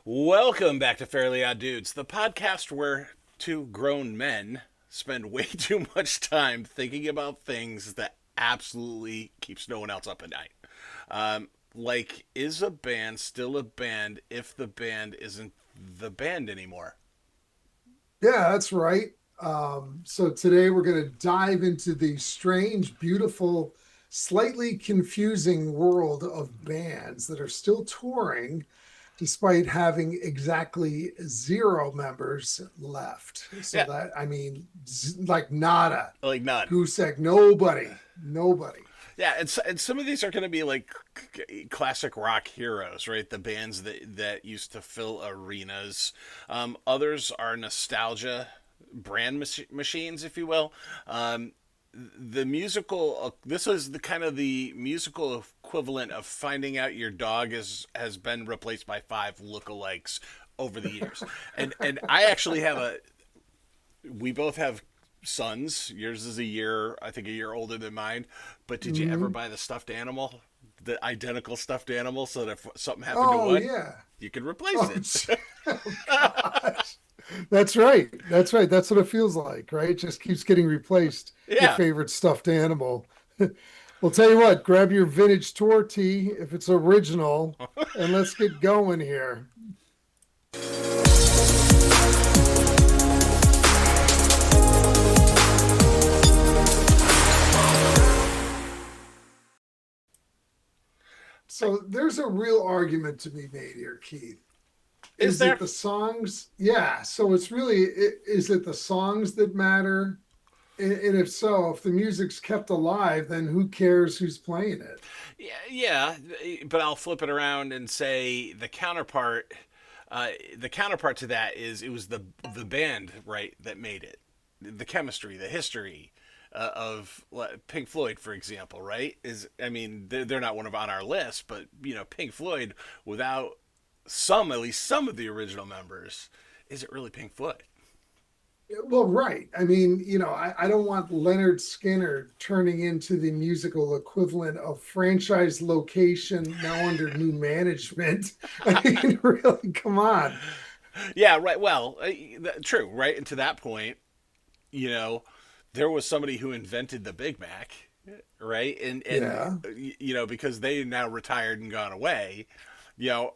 Welcome back to Fairly Odd Dudes, the podcast where two grown men spend way too much time thinking about things that absolutely keeps no one else up at night. Like, is a band still a band if the band isn't the band anymore? Yeah, that's right. So today we're going to dive into the strange, beautiful, slightly confusing world of bands that are still touring despite having exactly zero members left. So Yeah, that, like nada, like none. goose egg, nobody. Yeah, and some of these are going to be like classic rock heroes, right? The bands that used to fill arenas. Others are nostalgia brand machines, if you will. The musical this is the kind of the musical equivalent of finding out your dog has been replaced by five lookalikes over the years. And I actually have a we both have sons. Yours is I think a year older than mine. But did you ever Mhm. buy the stuffed animal, the identical stuffed animal, so that if something happened to Oh, one, yeah. you could replace Oh, it? oh gosh. That's right. That's right. That's what it feels like, right? It just keeps getting replaced, your Yeah. favorite stuffed animal. Well, tell you what, grab your vintage tour tee if it's original, and let's get going here. So there's a real argument to be made here, Keith. Is Is there? it the songs? Yeah. So it's really, is it the songs that matter? And if so, if the music's kept alive, then who cares who's playing it? Yeah, but I'll flip it around and say the counterpart to that is it was the band, right, that made it. The chemistry, the history of Pink Floyd, for example, right? Is I mean they're not one of on our list, but Pink Floyd without at least some of the original members, is it really Pink Floyd? Well, right. I don't want Leonard Skinner turning into the musical equivalent of franchise location now under new management. I mean, really, come on. Yeah, right. Well, true, right? And to that point, you know, there was somebody who invented the Big Mac, right? And Yeah. because they now retired and gone away, you know,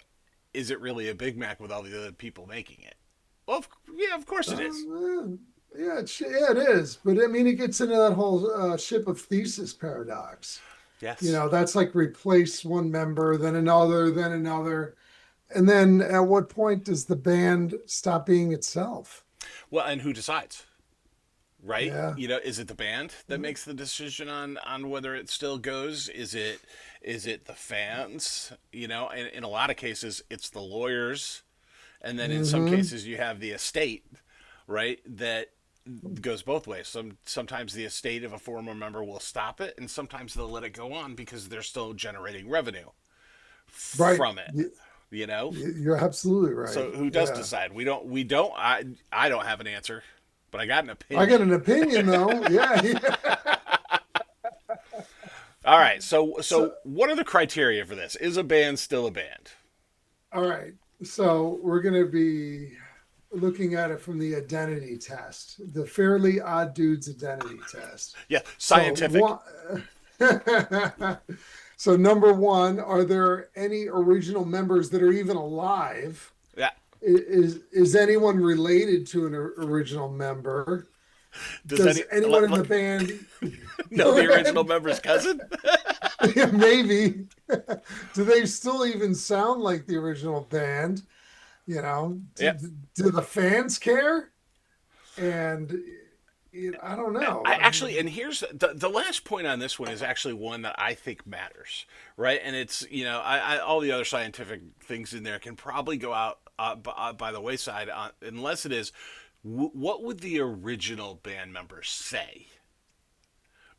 is it really a Big Mac with all the other people making it? Well, yeah, of course it is. Yeah, it is. But I mean, it gets into that whole Ship of Theseus paradox. Yes. That's like replace one member, then another, then another. And then at what point does the band stop being itself? Well, and who decides? Right? Yeah. Is it the band that makes the decision on whether it still goes? Is it the fans? In a lot of cases, it's the lawyers, and then in some Hmm. cases, you have the estate, right? That goes both ways. Sometimes the estate of a former member will stop it, and sometimes they'll let it go on because they're still generating revenue Right. from it. You know. You're absolutely right. So who does Yeah. decide? We don't. We don't. I don't have an answer, but I got an I got opinion. an opinion though. Yeah. Yeah. All right. So So, so what are the criteria for this? Is a band still a band? all right. So we're going to be looking at it from the identity test, the Fairly Odd Dudes identity test. Yeah, So scientific. one, so number one, are there any original members that are even alive? Yeah. Is anyone related to an original member? Does Does any anyone in the band know go the original ahead? member's cousin? Yeah, maybe. Do they still even sound like the original band? Yeah. Do the fans care? And I don't I know. I actually, and mean, here's the last point on this one is actually one that I think matters, right? And it's all the other scientific things in there can probably go out by the wayside unless it is what would the original band members say,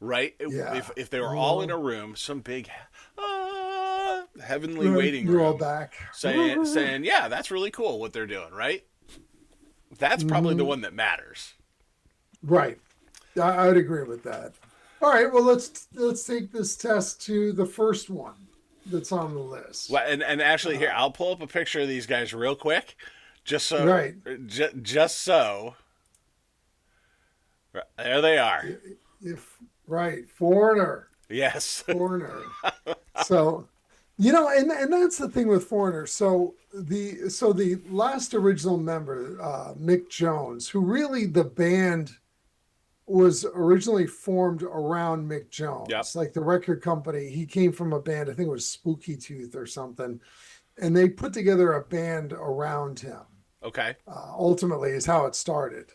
right? yeah. If they were all in Uh, a room, some big heavenly waiting you're all room, back. saying yeah, that's really cool what they're doing, right? That's probably the Hmm. one that matters. Right. I would agree with that. All right. Well, let's take this test to the first one. that's on the list. Well, and actually, here Uh, I'll pull up a picture of these guys real quick, just so, right. just so. There they are. If right, foreigner, Yes. foreigner. So, and that's the thing with Foreigner. So the last original member, Mick Jones, who really the band was originally formed around Mick Yep. Jones, like the record company. He came from a band, I think it was Spooky Tooth or something, and they put together a band around him. Okay. Ultimately, is how it started.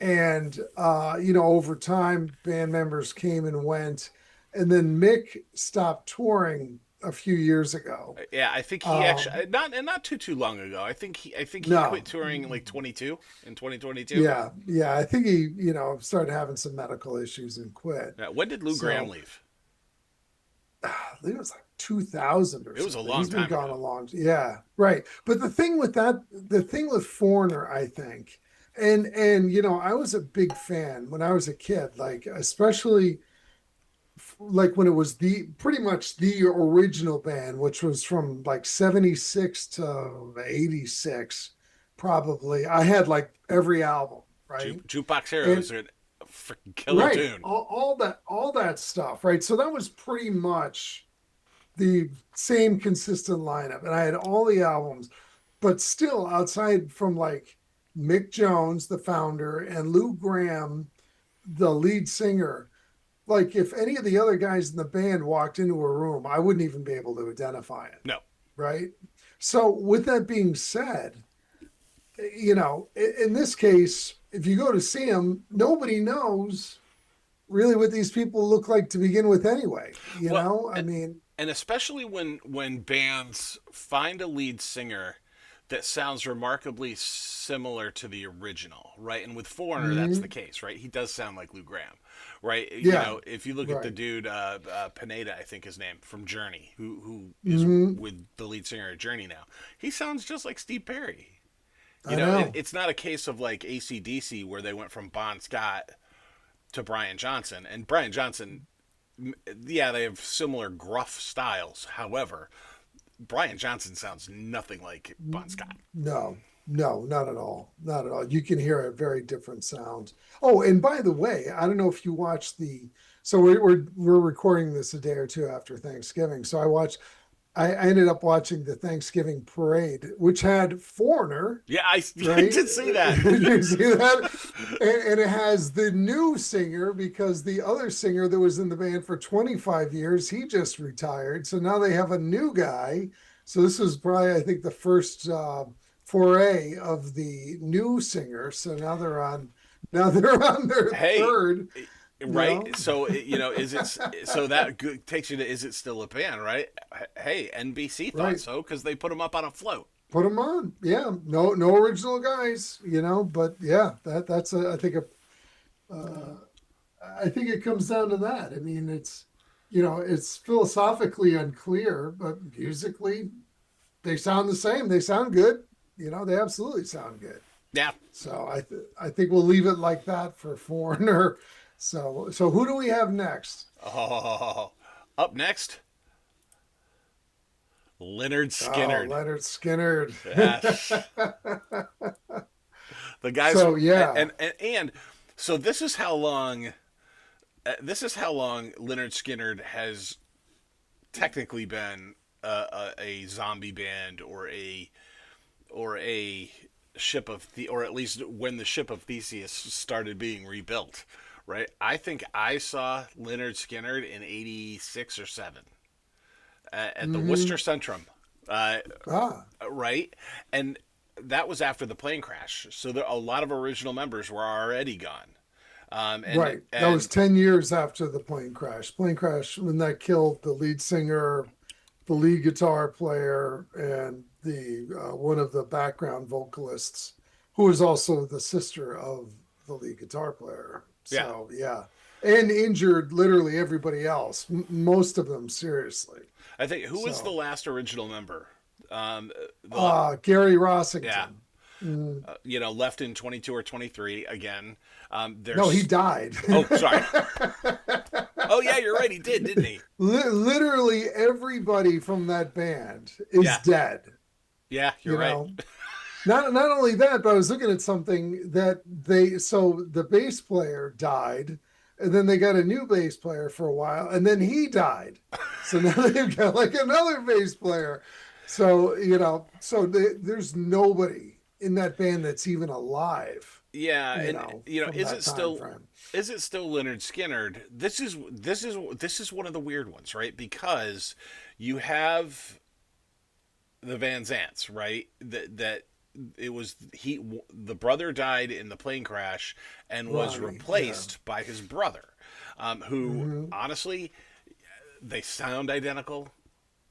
And over time, band members came and went, and then Mick stopped touring a few years ago. Yeah, I think he Um, actually not too long ago. I think he quit no, touring in like 22 in 2022. yeah, I think he, started having some medical issues and quit. Yeah, when did Lou Graham So leave? I think it was like 2000 or It was a something. long He's been time gone ago. a long, yeah, right. But the thing with Foreigner, I think, and I was a big fan when I was a kid, like especially like when it was the pretty much the original band, which was from like 76 to 86, probably. I had like every album, right? Jukebox Hero And is a freaking killer right, tune. all that stuff, right? So that was pretty much the same consistent lineup. And I had all the albums, but still outside from like Mick Jones, the founder, and Lou Graham, the lead singer, like if any of the other guys in the band walked into a room, I wouldn't even be able to identify it, No. right? So with that being said, in this case, if you go to see them, nobody knows really what these people look like to begin with anyway. Well, I mean, and especially when bands find a lead singer that sounds remarkably similar to the original, right? And with Foreigner, that's the mm, case, right? He does sound like Lou Graham, right? yeah, If you look at the right. dude Pineda, I think his name from Journey, who is Hmm. with the lead singer of Journey now, he sounds just like Steve Perry. I know. It's not a case of like AC/DC where they went from Bon Scott to Brian Johnson, and Brian Johnson, yeah, they have similar gruff styles. However, Brian Johnson sounds nothing like Bon Scott. No, no, not at all. Not at all. You can hear a very different sound. Oh, and by the way, I don't know if you watched so we're recording this a day or two after Thanksgiving. So I ended up watching the Thanksgiving parade, which had Foreigner, Yeah, I, I right? did see that. You see that? And it has the new singer because the other singer that was in the band for 25 years, he just retired. So now they have a new guy. So this was probably, I think, the first foray of the new singer. So now they're on their Hey, third, you know. right? So is it so that takes you to is it still a band, right? Hey, NBC thought Right. so because they put them up on a float. Put them on. Yeah. No original guys, but yeah, that's uh, I think it comes down to that. I mean, it's philosophically unclear, but musically, they sound the same. They sound good. They absolutely sound good. Yeah. So I think we'll leave it like that for Foreigner. So who do we have next? Oh, up next, Lynyrd Oh, Skynyrd. Leonard Skinner. Yes, the guys So from yeah. and so this is how long Lynyrd Skynyrd has technically been a zombie band or a ship of the or at least when the ship of Theseus started being rebuilt, right? I think I saw Lynyrd Skynyrd in '86 or '7 at the Worcester Hmm. Centrum, Ah, right? And that was after the plane crash, so a lot of original members were already gone. And right. That was and 10 years after the plane crash. Plane crash when that killed the lead singer, the lead guitar player, and the one of the background vocalists, who was also the sister of the lead guitar player. yeah, So yeah, and injured literally everybody else, most of them seriously. I think who was the So last original member? Um, the Gary Yeah, Rossington. Mm, left in 22 or 23 again. no, he There's died. Oh, sorry. Oh yeah, you're right. He did, didn't he? Literally everybody from that band is Yeah, dead. yeah, you're You right. know, not only that, but I was looking at something that so the bass player died, and then they got a new bass player for a while, and then he died. So now they've got like another bass player. So there's nobody in that band that's even alive. Yeah, and From that time frame. is it still Leonard Skinnerd? This is one of the weird ones, right? Because you have the Van Zants, right? That it was he the brother died in the plane crash and was Ronnie, yeah. replaced by his brother, who Hmm. honestly they sound identical.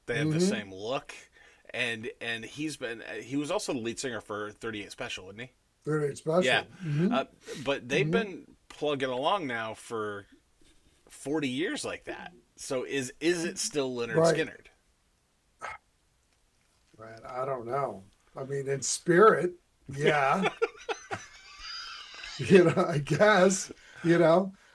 They have the Hmm. same look, and he was also the lead singer for 38 Special, wasn't he? Very Yeah, special. Hmm. uh, but they've Hmm. been plugging along now for 40 years like that. So is it still Leonard Right. Skinnerd? Right. I don't know. I mean, in spirit, yeah. I guess, I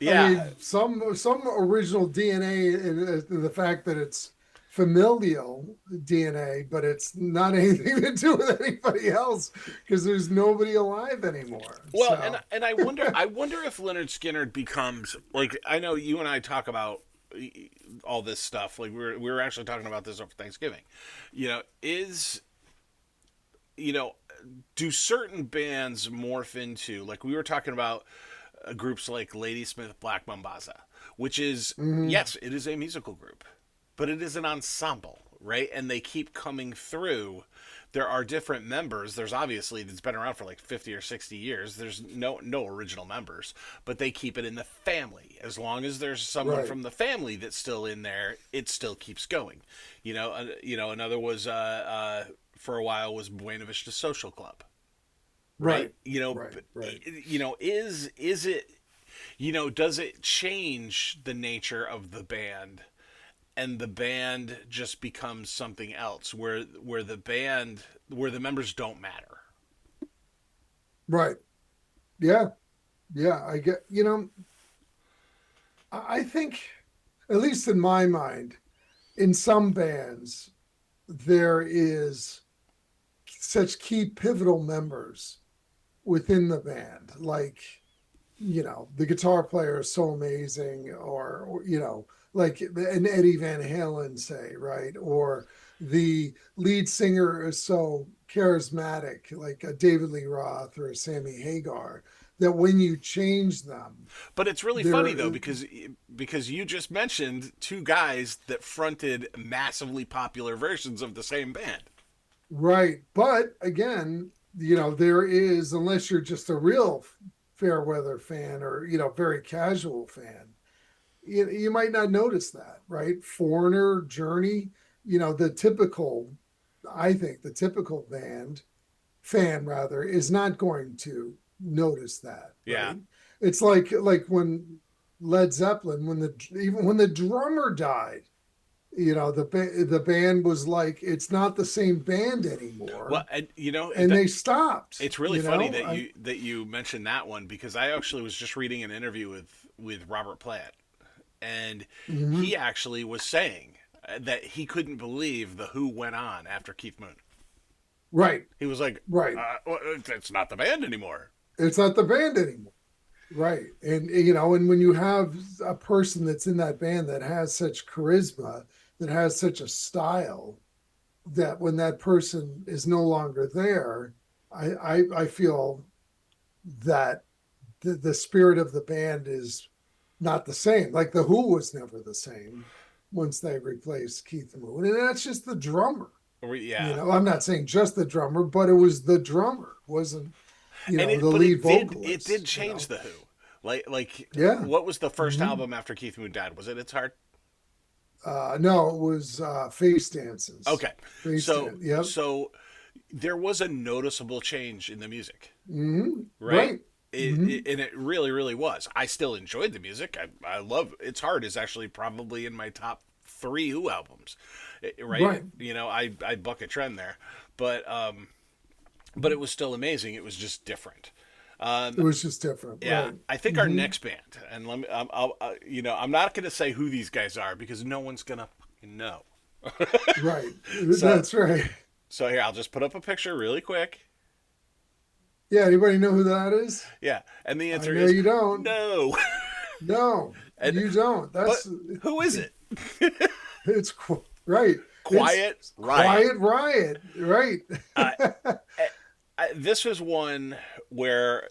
Yeah. mean, some original DNA in the fact that it's familial DNA, but it's not anything to do with anybody else because there's nobody alive anymore. Well, and So, and I wonder if Leonard Skinner becomes like I know you and I talk about all this stuff. Like we were actually talking about this over Thanksgiving. Is you know do certain bands morph into like we were talking about groups like Ladysmith Black Mambaza, which is mhm, yes, it is a musical group, but it is an ensemble, right? And they keep coming through. There are different members. There's obviously it's been around for like 50 or 60 years. There's no original members, but they keep it in the family. As long as there's someone right, from the family that's still in there, it still keeps going. Another was for a while was Buena Vista Social Club, right? right, right, right. Is it does it change the nature of the band and the band just becomes something else where the members don't matter? Right. Yeah. Yeah. I think, at least in my mind, in some bands, there is such key pivotal members within the band. Like, the guitar player is so amazing, or like an Eddie Van Halen, say, right? Or the lead singer is so charismatic, like a David Lee Roth or a Sammy Hagar, that when you change them, But it's really funny they're though because you just mentioned two guys that fronted massively popular versions of the same band. right. But again, there is, unless you're just a real fair weather fan or, very casual fan, you might not notice that, right? Foreigner, Journey, the typical, I think the typical band fan rather is not going to notice that, Yeah. right? It's like when Led Zeppelin, even when the drummer died, the band was like, it's not the same band Well, anymore, and and they stopped. it's really funny that you mentioned that one because I actually was just reading an interview with Robert Plant, and he Mhm. actually was saying that he couldn't believe the Who went on after Keith Moon. Right, He was like, right. well, it's not the band anymore. It's not the band anymore. Right. And when you have a person that's in that band that has such charisma, that has such a style, that when that person is no longer there, I feel that the spirit of the band is not the same. Like the Who was never the same once they replaced Keith Moon. And that's just the drummer. Yeah, I'm not saying just the drummer, but it was the drummer, wasn't, the but lead it did vocalist, change the Who. Like Yeah. what was the first Mhm. album after Keith Moon died? Was it It's Hard? No, it was Face Dances. Okay, Face so Dance. Yep. there was a noticeable change in the music, right? Right. Hmm. And it really, really was. I still enjoyed the music. I love It's Hard is actually probably in my top three Who albums, right? Right. I buck a trend there, but it was still amazing. It was just different. Um, It was just different, yeah, right? I think our Hmm. next band, and let me, I'm not going to say who these guys are because no one's going to fucking know. Right. So, That's right. so here, I'll just put up a picture really quick. Yeah. Anybody know who that is? Yeah, and the I answer know is you don't. no. No, And you don't. but who is it? right. It's Quiet Riot. Quiet Riot. Right. Uh, this was one where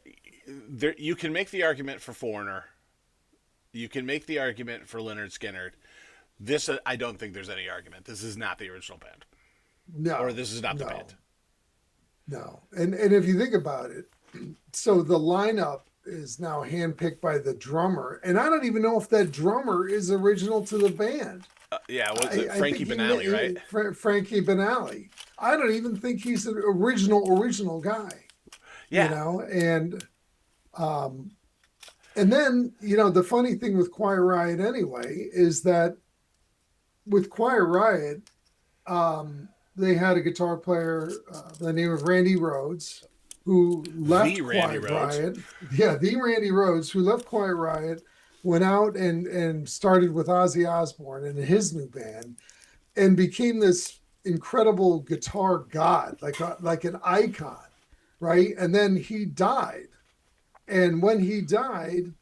you can make the argument for Foreigner. You can make the argument for Lynyrd Skynyrd. This, I don't think there's any argument. This is not the original band, or No, this is not the band. no, no. And if you think about it, so the lineup is now handpicked by the drummer, and I don't even know if that drummer is original to the band. Yeah, was it I Frankie think Banali, right? Frankie Banali. I don't even think he's an original guy, you Yeah, know. Um, and then the funny thing with Quiet Riot anyway is that with Quiet Riot, they had a guitar player by the name of Randy Rhoads who the left Randy Quiet Rhodes. Riot. Yeah, the Randy Rhoads who left Quiet Riot, went out and started with Ozzy Osbourne and his new band, and became this incredible guitar god, like an icon, right? And then he died, and when he died,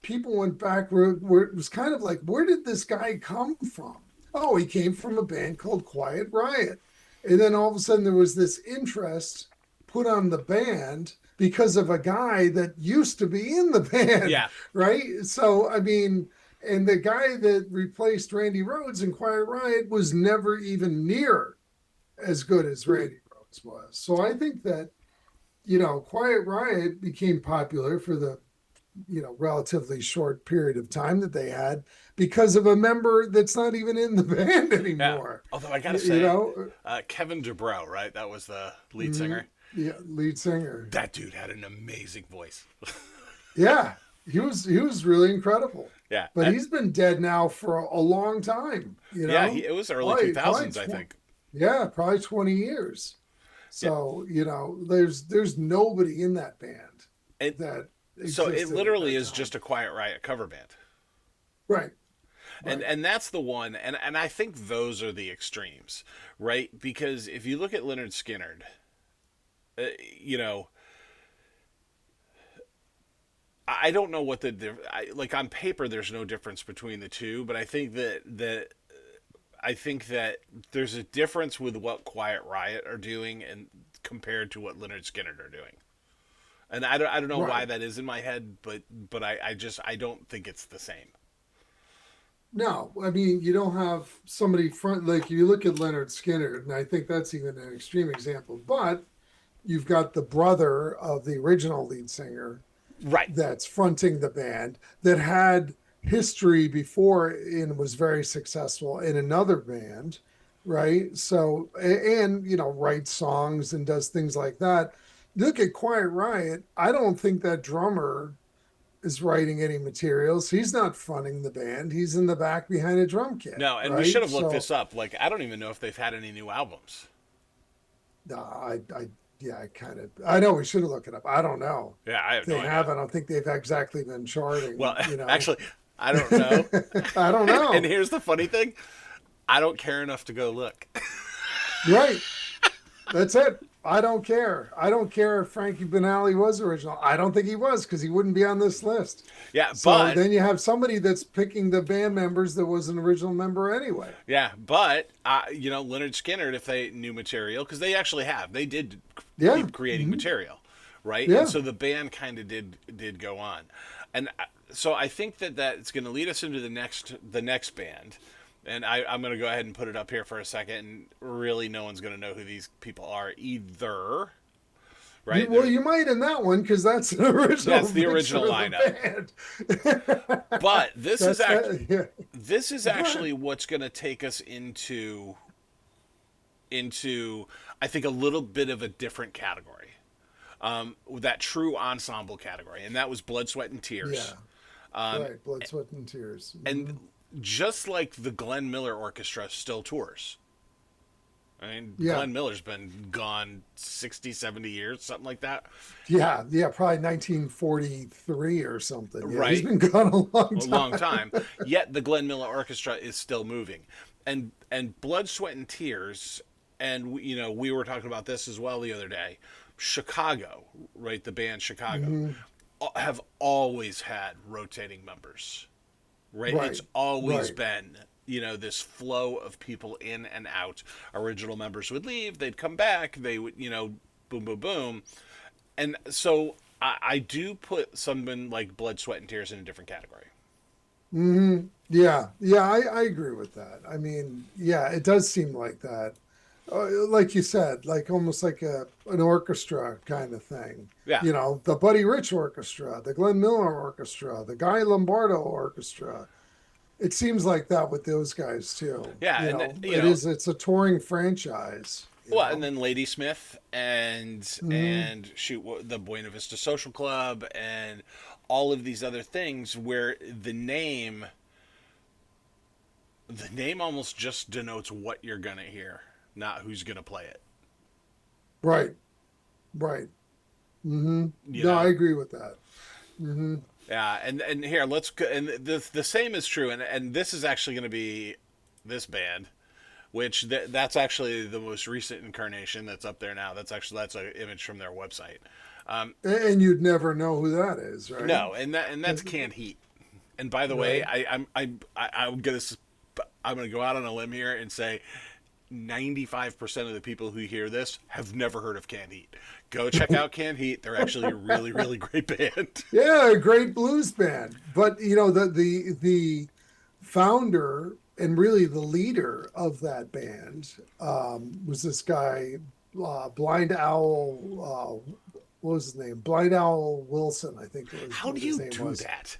people went back where it was kind of like, where did this guy come from? Oh, he came from a band called Quiet Riot. And then all of a sudden there was this interest put on the band because of a guy that used to be in the band, Yeah, right? So, I mean, and the guy that replaced Randy Rhoads in Quiet Riot was never even near as good as Randy Rhoads was. So I think that, Quiet Riot became popular for the relatively short period of time that they had because of a member that's not even in the band yeah. anymore. Although I gotta You, you say, know, Kevin DuBrow, right? That was the lead mm, singer. yeah, lead singer. That dude had an amazing voice. Yeah, he was really incredible. Yeah, But he's been dead now for a long time. yeah. It was early two Probably thousands, I think. yeah, probably 20 years. Yeah, So there's nobody in that band and that so it existed at literally that is time. just a Quiet Riot cover band. Right, and right. and that's the one, and I think those are the extremes, right? Because if you look at Lynyrd Skynyrd, uh, you know, I don't know what like on paper. There's no difference between the two, but I think that there's a difference with what Quiet Riot are doing and compared to what Lynyrd Skynyrd are doing. And I don't know why Right. that is in my head, but I don't think it's the same. No, I mean, you don't have somebody front, like you look at Leonard Skinner, and I think that's even an extreme example, but you've got the brother of the original lead singer Right. that's fronting the band that had history before and was very successful in another band, right? So, and, writes songs and does things like that. Look at Quiet Riot. I don't think that drummer is writing any materials. He's not fronting the band. He's in the back behind a drum kit, No, and we should right? have looked So, this up. Like, I don't even know if they've had any new albums. yeah, I know we should have looked it up. I don't know. Yeah, I If have no they idea. have, I don't think they've exactly been Well, charting. actually, I don't know. I don't And know. here's the funny thing: I don't care enough to go look. Right. That's it. I don't care. I don't care if Frankie Banali was original. I don't think he was because he wouldn't be on this list. Yeah, So but then you have somebody that's picking the band members that was an original member anyway. Leonard Skinner, if they knew material, because they actually have, they did Yeah. keep creating Mhm. material, right? And Yeah. so the band kind of did go on, and so I think that's going to lead us into the next band. And I'm going to go ahead and put it up here for a second. And really, no one's going to know who these people are either, right? You might in that one because that's an That's original the mixer original of lineup. the band. But this is That's act that. Yeah. this is Go ahead. actually what's going to take us into I think a little bit of a different category, that true ensemble category, and that was Blood, Sweat, and Yeah. Tears. Right. Blood, sweat, and tears. And just like the Glenn Miller Orchestra still tours, I mean, Yeah. Glenn Miller's been gone 60, 70 years, something like that. Yeah. Yeah. Probably 1943 or something. Yeah. He's Right? been gone a long A long time. time. Yet the Glenn Miller Orchestra is still moving. And Blood, Sweat and Tears, and we were talking about this as well the other day. Chicago, right? The band Chicago Hmm. have always had rotating members, right? It's Right. always Right. been, this flow of people in and out. Original members would leave, they'd come back, they would, boom, boom, boom. And so I do put someone like Blood, Sweat, and Tears in a different category. Hmm. Yeah. Yeah. I agree with that. I mean, yeah, it does seem like that. Like you said, like almost like an orchestra kind of thing. Yeah. You know, the Buddy Rich Orchestra, the Glenn Miller Orchestra, the Guy Lombardo Orchestra. It seems like that with those guys too. Yeah. You And, know, it's a touring franchise, you well, and know. then Ladysmith and Hmm. and shoot the Buena Vista Social Club and all of these other things where the name almost just denotes what you're gonna hear, not who's gonna play it. Right, right. Hmm. You No, I know? agree with that. Hmm. Yeah, and here let's go. And the same is true, and this is actually going to be this band, which that's actually the most recent incarnation that's up there now. That's an image from their website. And you'd never know who that is, right? No, and that's Canned Heat. And by the way, Right. I'm gonna go out on a limb here and say 95% of the people who hear this have never heard of Canned Heat. Go check out Canned Heat. They're actually a really, really great band. Yeah, a great blues band. But you know, the founder and really the leader of that band was this guy, Blind Owl. What was his name? Blind Owl Wilson, I think was How do what his you name do was. that?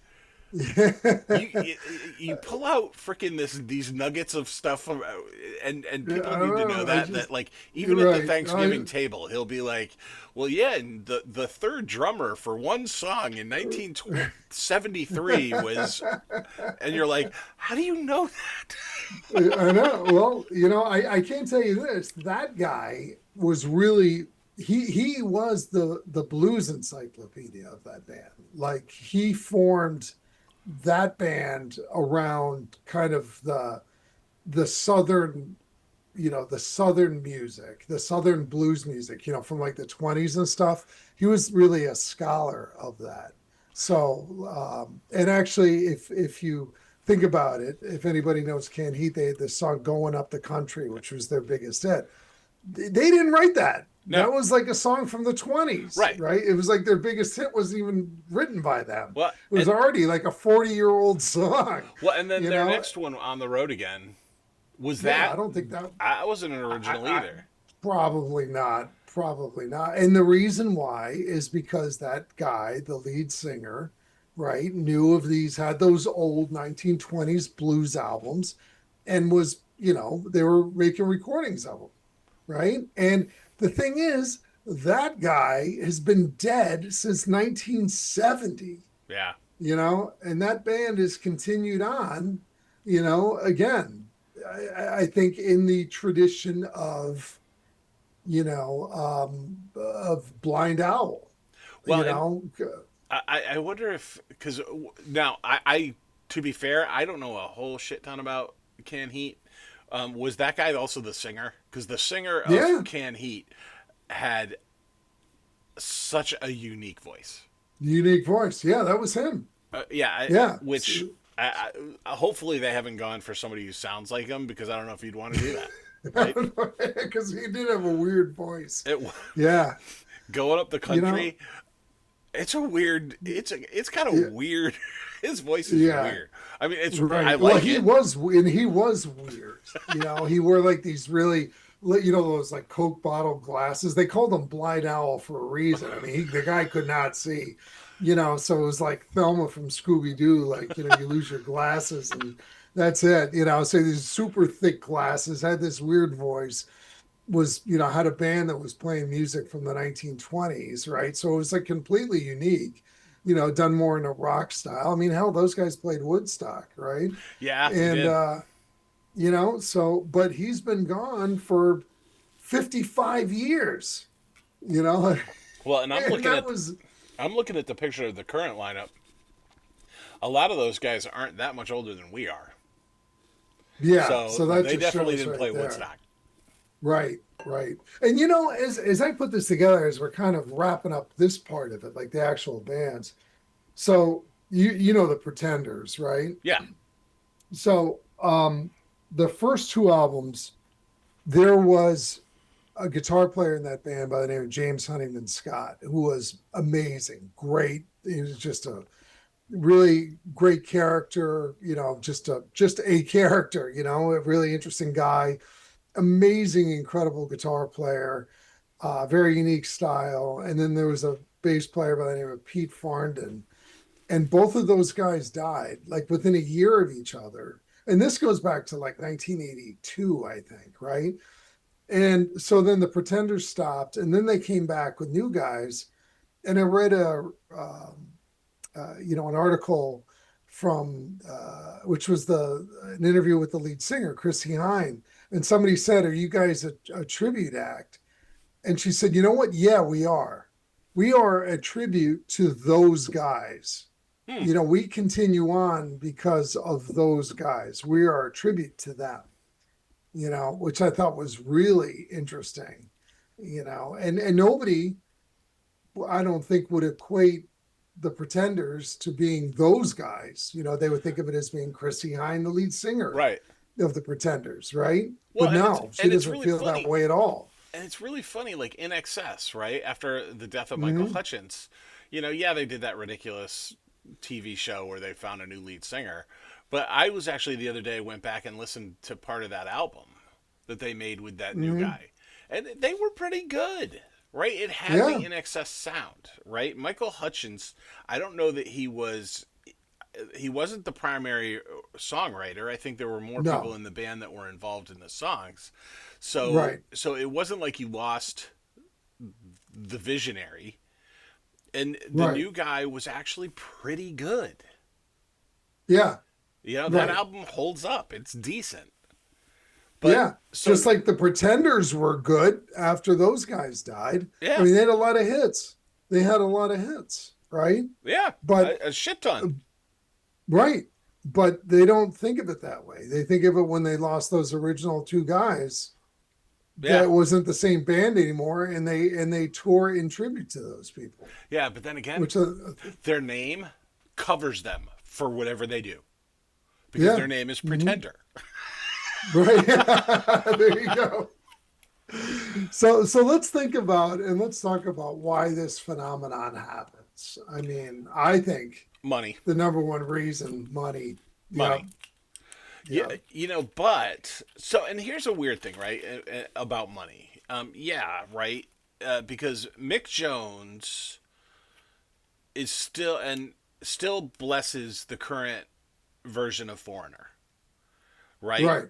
You you pull out freaking these nuggets of stuff from, and Yeah, people I need don't to know know. I that just like You're even at the right. Thanksgiving table he'll be like, well, yeah, and the third drummer for one song in 1973 was, and you're like, how do you know that? I know. Well, you know, I can tell you this. That guy was really he was the blues encyclopedia of that band. Like he formed that band around kind of the southern, you know, the southern music, the southern blues music, you know, from like the 20s and stuff. He was really a scholar of that. So, and actually, if you think about it, if anybody knows Can Heat, they had this song "Going Up the Country," which was their biggest hit. They didn't write that. No, That was like a song from the 20s, right. right? It was like their biggest hit wasn't even written by them. Well, It was already like a 40-year-old song, and then you their know? next one, On the Road Again, was Yeah, that I don't think that I wasn't an original I either. probably not. Probably not. And the reason why is because that guy, the lead singer, right, knew of these, had those old 1920s blues albums and was, you know, they were making recordings of them, right? And the thing is, that guy has been dead since 1970, Yeah. you know, and that band has continued on, you know, again, I think in the tradition of Blind Owl, Well, you and know. I wonder if because now I to be fair, I don't know a whole shit ton about Can Heat. Was that guy also the singer? Because the singer of Yeah, Can Heat had such a unique voice. unique voice. Yeah, that was him. Yeah, Yeah. which hopefully they haven't gone for somebody who sounds like him because I don't know if you'd want to do that, right? Because he did have a weird voice. It Yeah, going up the you know, country. It's a weird. It's kind yeah, of weird. His voice is yeah, weird. I mean, I right. Well, like it. he was weird. You know, he wore like these really, you know, those like Coke bottle glasses. They called him Blind Owl for a reason. I mean, the guy could not see, you know, so it was like Thelma from Scooby Doo, like, you know, you lose your glasses and that's it. You know, so these super thick glasses, had this weird voice, was, you know, had a band that was playing music from the 1920s, right? So it was like completely unique, you know, done more in a rock style. I mean, hell, those guys played Woodstock, right? Yeah, they And did. you know, so but he's been gone for 55 years, you know, Well, and and that was, I'm looking at the picture of the current lineup. A lot of those guys aren't that much older than we are. yeah. So So that they just definitely shows didn't right play there. Woodstock. Right, right. And as I put this together, as we're kind of wrapping up this part of it, like the actual bands. So you know the Pretenders, right? Yeah. So the first two albums, there was a guitar player in that band by the name of James Honeyman Scott, who was amazing, great. He was just a really great character, just a character, a really interesting guy, amazing, incredible guitar player, very unique style. And then there was a bass player by the name of Pete Farndon, and both of those guys died like within a year of each other. And this goes back to like 1982, I think, right? And so then the Pretenders stopped, and then they came back with new guys. And I read an article from which was an interview with the lead singer, Chrissy Hine, and somebody said, "Are you guys a tribute act?" And she said, "You know what? Yeah, we are. We are a tribute to those guys. Hmm. We continue on because of those guys. We are a tribute to them." Which I thought was really interesting. And nobody, I don't think, would equate the Pretenders to being those guys. They would think of it as being Chrissy Hine, the lead singer Right. of the Pretenders, right? Well, But no, she it's doesn't really feel that funny. way at all. And it's really funny, like in excess, right? After the death of Michael Mm-hmm. Hutchence, yeah, they did that ridiculous TV show where they found a new lead singer. But I was actually the other day went back and listened to part of that album that they made with that new Mm-hmm. guy, and they were pretty good, right? It had Yeah, the in excess sound, right? Michael Hutchence, I don't know that he wasn't the primary songwriter. I think there were more people no, in the band that were involved in the songs. So right. so it wasn't like you lost the visionary. And the Right. new guy was actually pretty good. Yeah, That right. album holds up. It's decent. But Yeah. so Just like the Pretenders were good after those guys died. I yeah, mean, they had a lot of hits. They had a lot of hits, right? yeah, But a shit ton. right. But they don't think of it that way. They think of it when they lost those original two guys Yeah, that wasn't the same band anymore, and they tour in tribute to those people, yeah. But then again, which their name covers them for whatever they do because yeah. their name is Mm-hmm. Pretender. Right. There you go. So let's think about and let's talk about why this phenomenon happens. I mean, I think Money, the number one reason, money. money. Yep. Yeah, Yep. but so and here's a weird thing, right? About money. Yeah, right. Because Mick Jones is still blesses the current version of Foreigner, right? Right.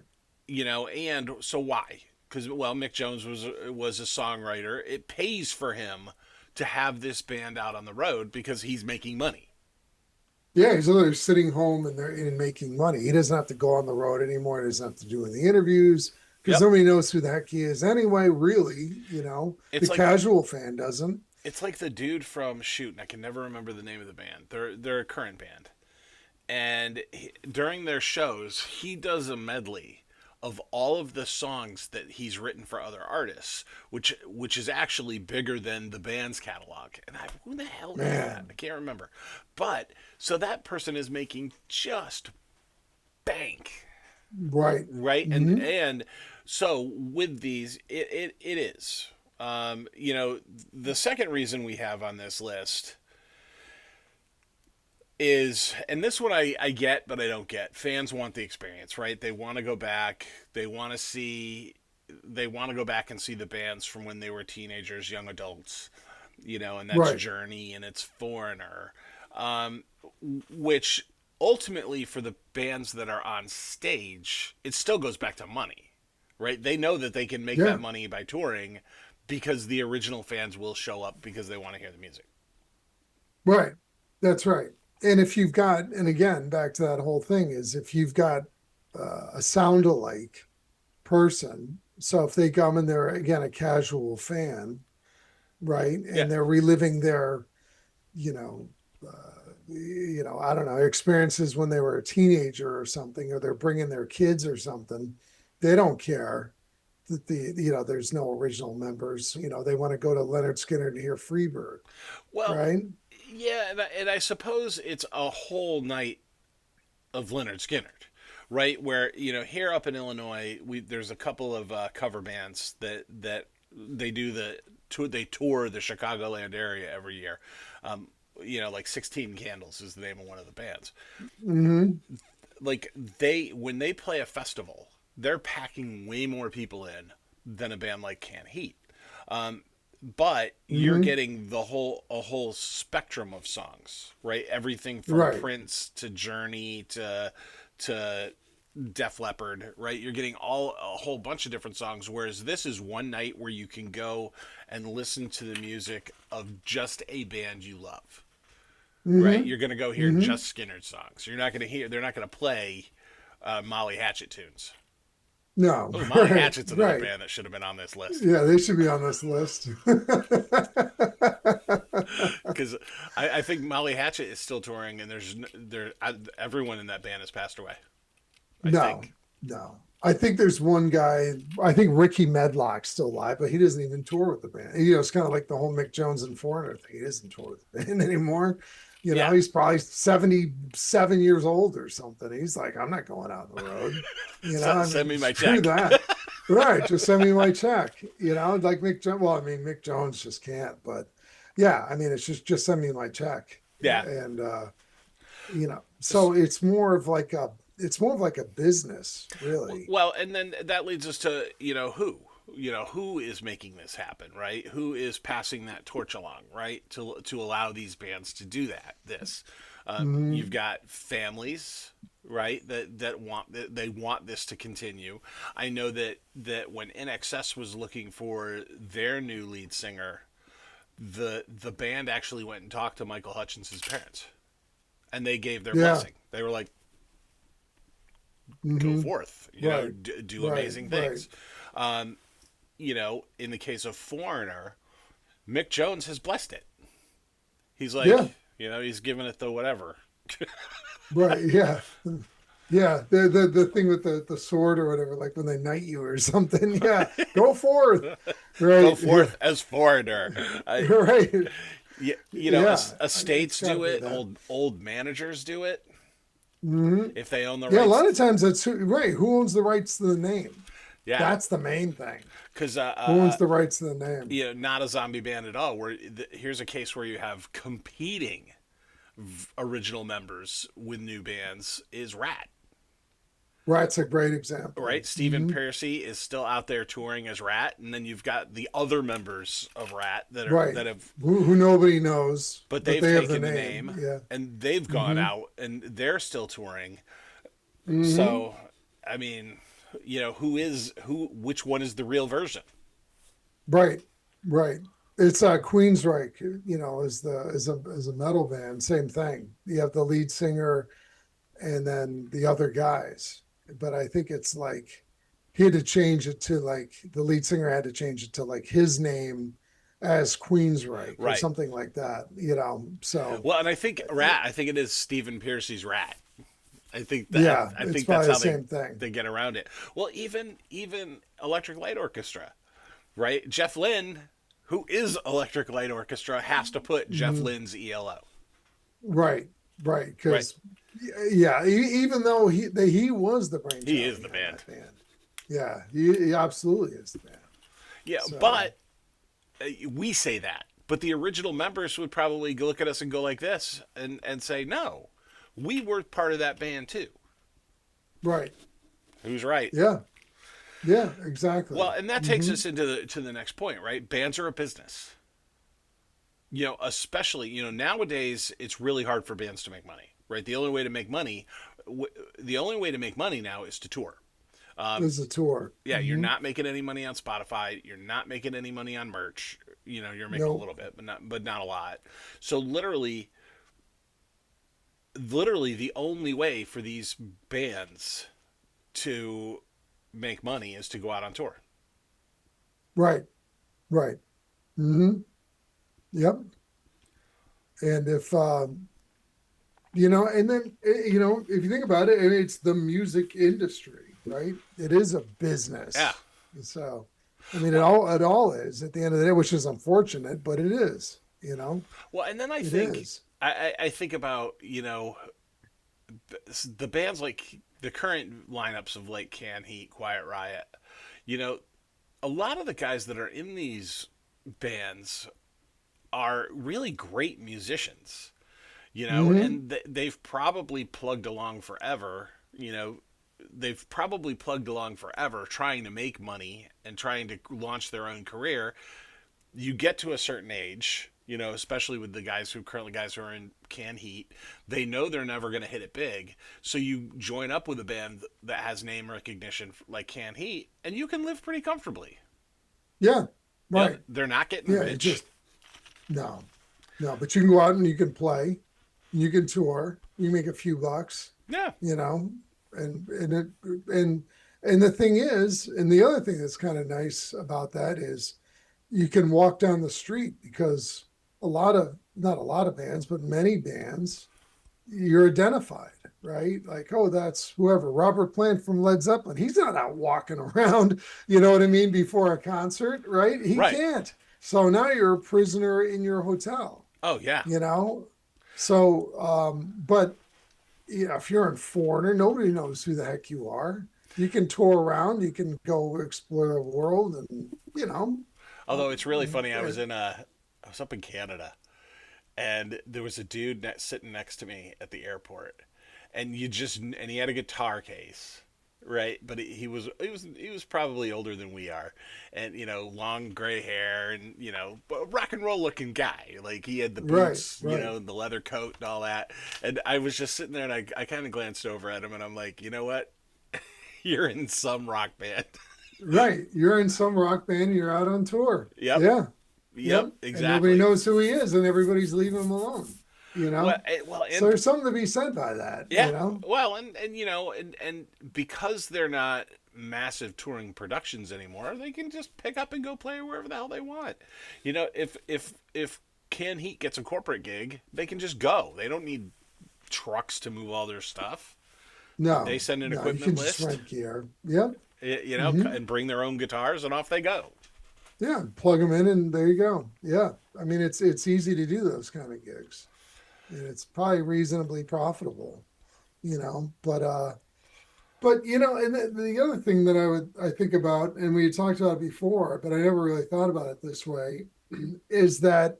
And so why? Because Mick Jones was a songwriter. It pays for him to have this band out on the road because he's making money. Yeah, he's literally sitting home and they're in making money. He doesn't have to go on the road anymore. He doesn't have to do any interviews because Yep. nobody knows who the heck he is anyway, really. The It's like casual fan doesn't. it's like the dude from shoot, and I can never remember the name of the band. They're a current band, and during their shows, he does a medley of all of the songs that he's written for other artists, which is actually bigger than the band's catalog. And who the hell is that? I Man. can't remember. But so that person is making just bank, Right. right? And Mm-hmm. and so with these, it is. The second reason we have on this list is, and this one I get, but I don't get. Fans want the experience, right? They want to go back. They want to go back and see the bands from when they were teenagers, young adults, and that's Right. Journey and it's Foreigner, um, which ultimately for the bands that are on stage, it still goes back to money, right? They know that they can make that Yeah. money by touring because the original fans will show up because they want to hear the music. Right. That's right. And if you've got, and again, back to that whole thing is if you've got a sound alike person, So if they come and they're again a casual fan, right, Yeah. and they're reliving their, you know, I don't know, experiences when they were a teenager or something, or they're bringing their kids or something, they don't care that there's no original members. They want to go to Leonard Skinner to hear Freebird, Well, right? yeah, and I suppose it's a whole night of Lynyrd Skynyrd, right? Where here up in Illinois, there's a couple of cover bands that they do they tour the Chicagoland area every year. Um, like 16 Candles is the name of one of the bands. Mm-hmm. Like they when they play a festival, they're packing way more people in than a band like Can Heat. But you're Mm-hmm. getting a whole spectrum of songs, right? Everything from Right. Prince to Journey to Def Leppard, right? You're getting a whole bunch of different songs. Whereas this is one night where you can go and listen to the music of just a band you love, right? Mm-hmm. You're gonna go hear Mm-hmm. just Skinner songs. You're not gonna hear. They're not gonna play Molly Hatchet tunes. No. Oh, Molly Right. Hatchet's another Right. band that should have been on this list Yeah, they should be on this list. because I think Molly Hatchet is still touring, and everyone in that band has passed away. I No, think. no. I think there's one guy. I think Ricky Medlock's still alive, but he doesn't even tour with the band. It's kind of like the whole Mick Jones and Foreigner thing. He doesn't tour with the band anymore. Yeah. He's probably 77 years old or something. He's like, I'm not going out on the road. I Send mean, me my screw check. that. Right. Just send me my check. Like Mick Jones. Well, I mean, Mick Jones just can't, but yeah, I mean, it's just send me my check. Yeah. And, so it's more of like a business, really. Well, and then that leads us to who is making this happen, right? Who is passing that torch along, right? To allow these bands to do this. You've Mhm. got families, right? They want this to continue. I know that when NXS was looking for their new lead singer, the band actually went and talked to Michael Hutchinson's parents, and they gave their Yeah. blessing. They were like, "Go Hmm. forth, Right. do Right. amazing Right. things." Um, in the case of Foreigner, Mick Jones has blessed it. He's like, Yeah. he's giving it the whatever. Right. Yeah. Yeah. The thing with the sword or whatever, like when they knight you or something. Yeah. Go forth. Go Right. Yeah. forth as Foreigner. Right. Yeah. It's Estates got to do be it. that. Old managers do it Hmm. if they own the Yeah. A rights. lot of times that's right. Who owns the rights to the name? Yeah, That's the main thing. because Who owns the rights to the name? not a zombie band at all. Here's a case where you have competing original members with new bands is Rat. Rat's a great example. Right, Stephen Hmm. Pearcy is still out there touring as Rat, and then you've got the other members of Rat Right. that have, Who nobody knows, but but they've they have the taken the name. name Yeah. and they've gone Hmm. out and they're still touring. Hmm. So, I mean, which one is the real version? Right. Right. It's Queensryche, is a metal band, same thing. You have the lead singer and then the other guys. But I think it's like he had to change it to like the lead singer had to change it to like his name as Queensryche or Right. something like that, So Well, and I think Rat. I think it is Stephen Pearcy's Rat. yeah, I it's think that's probably the how same thing. they get around it. Well, even Electric Light Orchestra, right? Jeff Lynne, who is Electric Light Orchestra, has to put Jeff Mhm. Lynne's ELO. Right, right. Right. Because yeah, even though he was the He brainchild is the behind band. that band. Yeah, he absolutely is the band. Yeah, So but we say that, but the original members would probably look at us and go like this and say, "No, we were part of that band too." right, Who's right? yeah, yeah, Well, exactly. and that takes Hmm. us into the next point, right? Bands are a business. Especially nowadays, it's really hard for bands to make money, right? The only way to make money now is to tour. This is a tour. Yeah, you're Hmm. not making any money on Spotify. You're not making any money on merch. You're making a No, little bit, but not a lot. So literally, the only way for these bands to make money is to go out on tour. Right. Right. Hmm. Yep. And if and then if you think about it, and it's the music industry, right? It is a Yeah. business. So, I mean, Well, it all is at the end of the day, which is unfortunate, but it is. well, and then I It think is. I think about the bands like the current lineups of like Can Heat, Quiet Riot. You know, a lot of the guys that are in these bands are really great musicians. Hmm. And they've probably plugged along forever. They've probably plugged along forever trying to make money and trying to launch their own career. You get to a certain age, especially with the guys who are in Can Heat, they know they're never going to hit it big. So you join up with a band that has name recognition like Can Heat, and you can live pretty comfortably. Yeah. Right. They're not getting Yeah. It rich. just no, no. But you can go out and you can play, you can tour, you make a few bucks, Yeah, you know, and it and and the thing is, and the other thing that's kind of nice about that is you can walk down the street because not a lot of bands, but many bands, you're identified, right? Like, oh, that's whoever, Robert Plant from Led Zeppelin. He's not out walking around, you know what I mean, before a concert, right? He right. can't. So now you're a prisoner in your hotel, Oh, yeah. you know? So, but if you're in Foreigner, nobody knows who the heck you are. You can tour around, you can go explore the world, and Although it's really funny, and I was up in Canada, and there was a dude sitting next to me at the airport, and he had a guitar case, right? But he was probably older than we are, and long gray hair, and a rock and roll looking guy. Like he had the right, boots, right, the leather coat and all that. And I was just sitting there, and I kind of glanced over at him, and I'm like, you know what? You're in some rock band. right. You're in some rock band, you're out on tour. Yep. Yeah, Yep. yep. And nobody Exactly. knows who he is, and everybody's leaving him alone, you Well, know? well, So and there's something to be said by that, yeah, well, and and because they're not massive touring productions anymore, they can just pick up and go play wherever the hell they want. If Can Heat gets a corporate gig, they can just go. They don't need trucks to move all their stuff. They No, send an no, you equipment can just list, rent gear. Yep. Hmm. and bring their own guitars, and off they go. Yeah, plug them in and there you go. Yeah. I mean, it's easy to do those kind of gigs. And it's probably reasonably profitable, but and the other thing that I think about, and we had talked about it before, but I never really thought about it this way, is that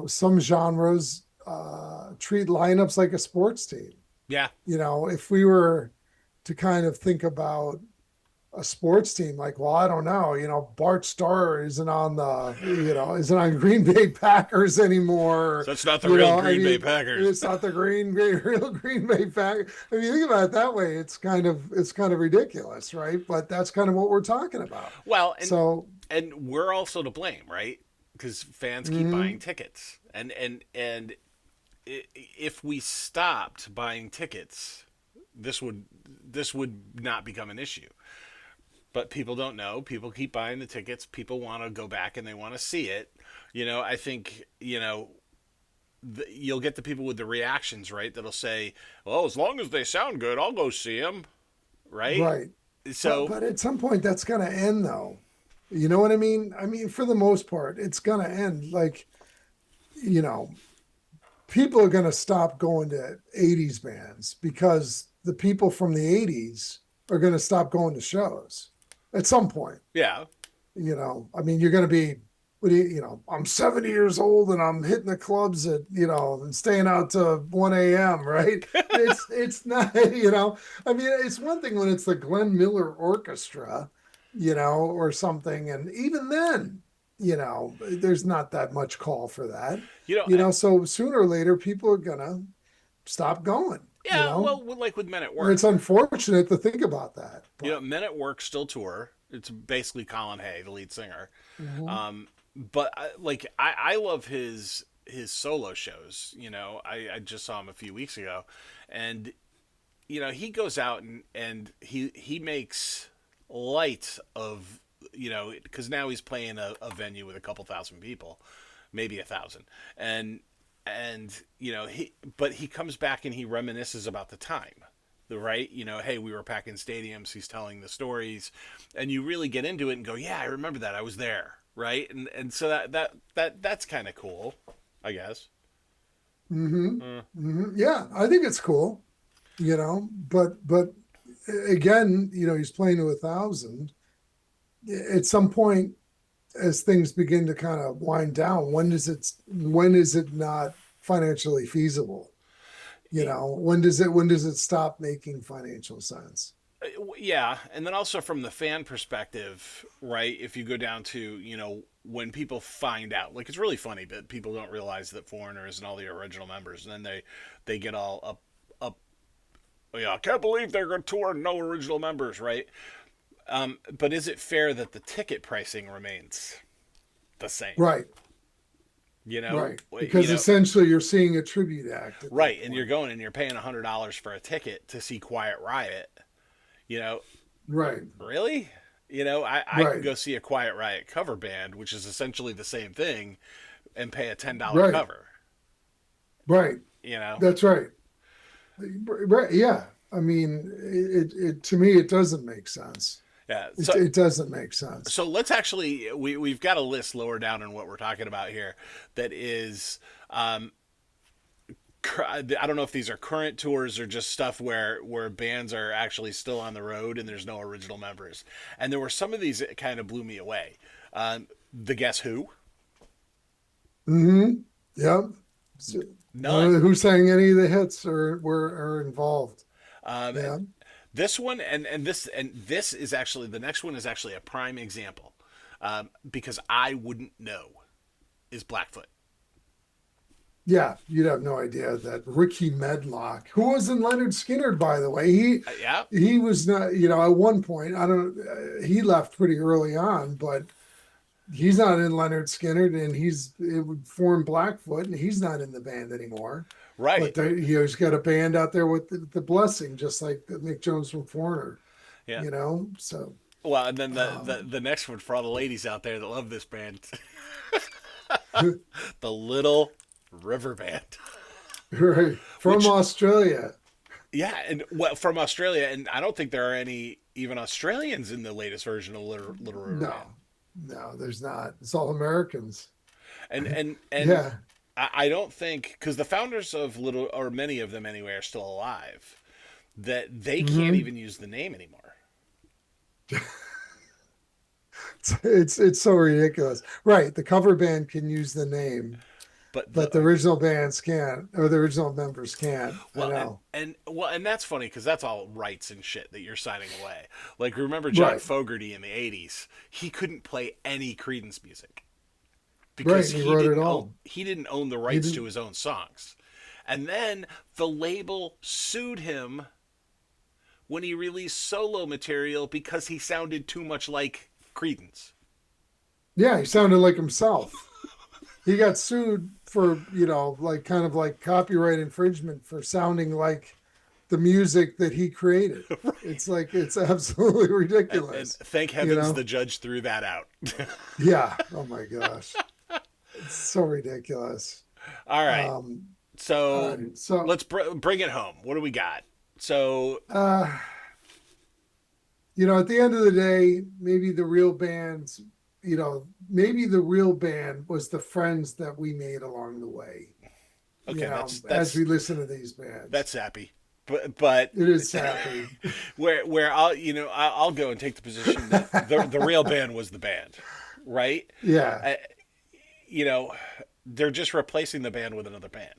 some genres treat lineups like a sports team. Yeah. If we were to kind of think about a sports team, like, well, I don't know, Bart Starr isn't on Green Bay Packers anymore. So it's not the real I Green Bay mean, Packers. it's not the real Green Bay Packers. I mean, you think about it that way, it's kind of ridiculous, right? But that's kind of what we're talking about. Well, So, and we're also to blame, right? Because fans keep buying mhm, tickets, and if we stopped buying tickets, this would this would not become an issue. But people don't know. People keep buying the tickets. People want to go back and they want to see it. I think you'll get the people with the reactions, right? That'll say, "Well, as long as they sound good, I'll go see them." Right? right. But So but at some point that's gonna end though. You know what I mean? I mean, for the most part, it's gonna end. Like, you know, people are gonna stop going to 80s bands because the people from the 80s are gonna stop going to shows at some point. yeah, I mean, you're gonna be what do I'm 70 years old and I'm hitting the clubs at, and staying out to 1 a.m., right? It's not, I mean, it's one thing when it's the Glenn Miller Orchestra, or something. And even then, there's not that much call for that. you know, I, So sooner or later, people are gonna stop going, yeah. Well, like with Men at and it's Work, unfortunate to think about that, but Men at Work still tour. It's basically Colin Hay, the lead singer. mhm. Um, but I love his solo shows. I just saw him a few weeks ago, and he goes out and he makes light of because now he's playing a venue with a couple thousand people, maybe 1,000, and but he comes back and he reminisces about the time, right? Hey, we were packing stadiums. He's telling the stories, and you really get into it and go, yeah, I remember that. I was there, right? And so that's kind of cool, I guess. Mm-hmm. Mm. Yeah, I think it's cool, but again, he's playing to 1,000. At some point, as things begin to kind of wind down, when is it not financially feasible? When does it stop making financial sense? Yeah, and then also from the fan perspective, right? If you go down to when people find out, like it's really funny, but people don't realize that Foreigner isn't all the original members, and then they get all up. Oh, yeah, I can't believe they're going to tour no original members, right? But is it fair that the ticket pricing remains the same? Right, You know, right. you Because know, essentially you're seeing a tribute act at right? that And you're point. going and you're paying $100 for a ticket to see Quiet Riot. You know, Right, really? I can right, go see a Quiet Riot cover band, which is essentially the same thing, and pay a $10 right, cover. right. You know, That's right. Right. Yeah. I mean, it to me, it doesn't make sense. yeah. It So it doesn't make sense. so let's actually we've got a list lower down in what we're talking about here that is um, I don't know if these are current tours or just stuff where bands are actually still on the road and there's no original members. And there were some of these that kind of blew me away. The Guess Who? Mm-hmm. Yep. So none of None. who sang any of the hits are involved. Um, Yeah. this one and this is actually the next one is actually a prime example because I wouldn't know is Blackfoot. Yeah. You'd have no idea that Ricky Medlock, who was in Leonard Skinner, by the way, he Yeah, he was not, at one point, I don't, he left pretty early on, but he's not in Leonard Skinner, and it would form Blackfoot, and he's not in the band anymore. But right. he's got a band out there with the Blessing, just like Mick Jones from Foreigner. Yeah. So Well, and then the um, the next one for all the ladies out there that love this band, the Little River Band. right from Which Australia. yeah, and well from Australia, and I don't think there are any even Australians in the latest version of Little River Band. No, no, there's not. It's all Americans. And Yeah. I don't think because the founders of Little or many of them anyway are still alive that they can't Hmm. even use the name anymore. It's so ridiculous. Right. The cover band can use the name, But but the original bands can't, or the original members can't. I well, know. and that's funny because that's all rights and shit that you're signing away. Like remember John Right. Fogerty in the '80s? He couldn't play any Creedence music Right. because And he wrote it all. he didn't own the He rights to didn't. his own songs. And then the label sued him when he released solo material because he sounded too much like Creedence. Yeah, he sounded like himself. He got sued for, like kind of like copyright infringement for sounding like the music that he created. It's like it's absolutely And ridiculous. thank You heavens know? the judge threw that out. Yeah. Oh my gosh. It's so ridiculous. All right. Um, all So right. So let's bring it home. What do we got? So, uh at the end of the day, maybe the real band was the friends that we made along the way, okay, as we listen to these bands. that's sappy. But It is sappy. where I'll go and take the position that the real band was the band, right? Yeah. Uh, you know, they're just replacing the band with another band.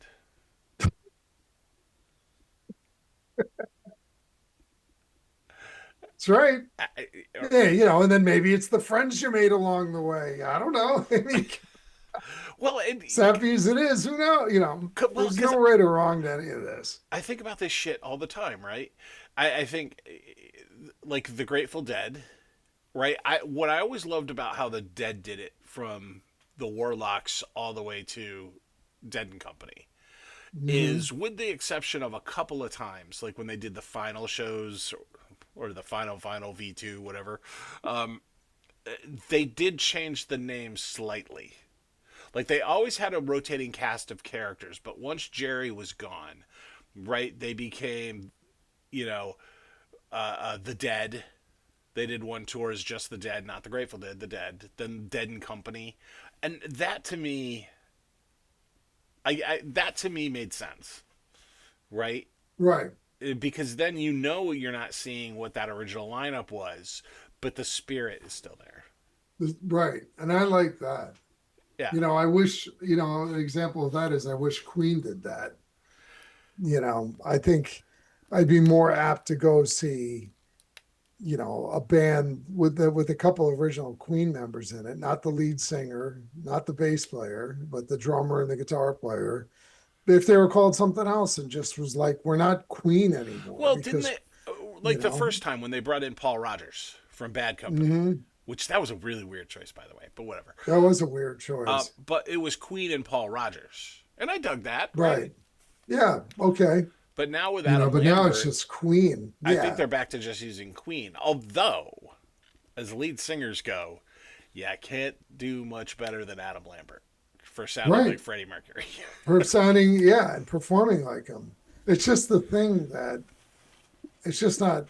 That's right. I, Yeah, and then maybe it's the friends you made along the way. I don't know. I mean, well, and sappy as it is, who knows? well, There's because no right or wrong to any of this. I think about this shit all the time, right? I think like the Grateful Dead, right? What I always loved about how the Dead did it from the Warlocks all the way to Dead and Company Hmm. is, with the exception of a couple of times, like when they did the final shows or the final V2, whatever, um, they did change the name slightly. Like they always had a rotating cast of characters, but once Jerry was gone, right, they became, you know, the Dead. They did one tour as just the Dead, not the Grateful Dead, the Dead. Then Dead and Company, and that to me, that to me made sense, right? Right. Because then you know you're not seeing what that original lineup was, but the spirit is still there. Right. And I like that. Yeah. I wish, an example of that is I wish Queen did that. I think I'd be more apt to go see, a band with a couple of original Queen members in it, not the lead singer, not the bass player, but the drummer and the guitar player. If they were called something else and just was like, we're not Queen anymore Well, didn't because, they? you Like the know, first time when they brought in Paul Rogers from Bad Company, mhm, which that was a really weird choice, by the way, but whatever. that was a weird choice. But it was Queen and Paul Rogers, and I dug that, right? Right. Yeah. Okay. But now with Adam But now it's Lambert, just Queen. I think Yeah. they're back to just using Queen. Although, as lead singers go, yeah, I can't do much better than Adam Lambert for sounding like Right. Freddie Mercury. For sounding, yeah, and performing like him. It's just the thing that it's just not,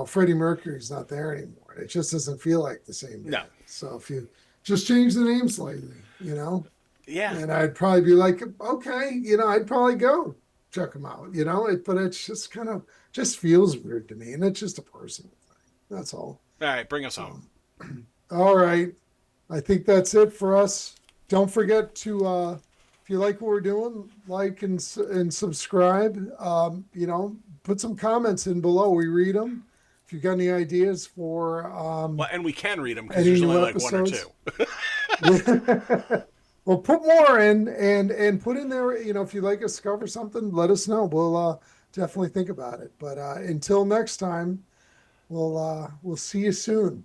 Freddie Mercury's not there anymore. It just doesn't feel like the same No. band. So if you just change the name slightly, Yeah. and I'd probably be like, okay, I'd probably go check them out, but it's just kind of just feels weird to me. And it's just a personal thing. That's all. All right, bring us home. So, all right. I think that's it for us. Don't forget to, if you like what we're doing, like and subscribe. Put some comments in below. We read them. If you've got any ideas for Well, and we can read them because any there's only new like one or episodes, two. well, put more in and put in there. If you'd like us to cover something, let us know. We'll definitely think about it. But until next time, we'll see you soon.